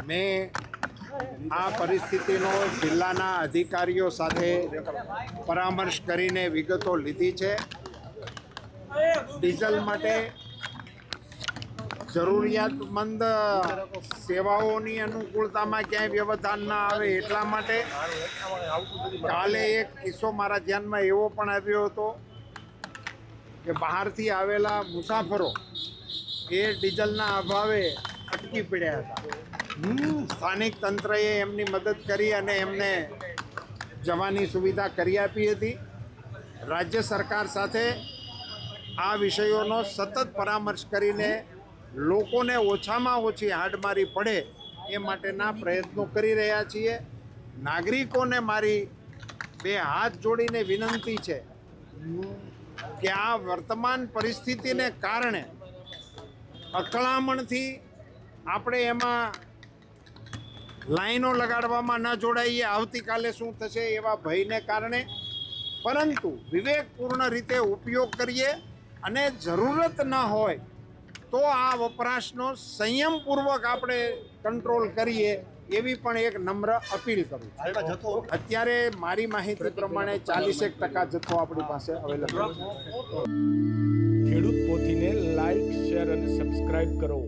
મેં આ પરિસ્થિતિનો જિલ્લાના અધિકારીઓ સાથે પરામર્શ કરીને વિગતો લીધી છે. ડીઝલ માટે જરૂરિયાતમંદ સેવાઓની અનુકૂળતામાં ક્યાંય વ્યવધાન ના આવે એટલા માટે કાલે એક કિસ્સો મારા ધ્યાનમાં એવો પણ આવ્યો હતો કે બહારથી આવેલા મુસાફરો એ ડીઝલના અભાવે અટકી પડ્યા હતા. સ્થાનિક તંત્રએ એમની મદદ કરી અને એમને જવાની સુવિધા કરી આપી હતી. રાજ્ય સરકાર સાથે આ વિષયોનો સતત પરામર્શ કરીને લોકોને ઓછામાં ઓછી હાડમારી પડે એ માટેના પ્રયત્નો કરી રહ્યા છીએ. નાગરિકોને મારી બે હાથ જોડીને વિનંતી છે કે આ વર્તમાન પરિસ્થિતિને કારણે અકળામણથી આપણે એમાં લાઈનો લગાડવામાં ન જોડાઈએ, આવતીકાલે શું થશે એવા ભયને કારણે, પરંતુ વિવેકપૂર્ણ રીતે ઉપયોગ કરીએ અને જરૂરત ન હોય તો આ વપરાશનો સંયમપૂર્વક આપણે કંટ્રોલ કરીએ એવી પણ એક નમ્ર અપીલ કરું છું. અત્યારે મારી માહિતી પ્રમાણે 40% જથ્થો આપણી પાસે અવેલેબલ છે. ખેડૂત પોથીને લાઈક, શેર અને સબસ્ક્રાઇબ કરો.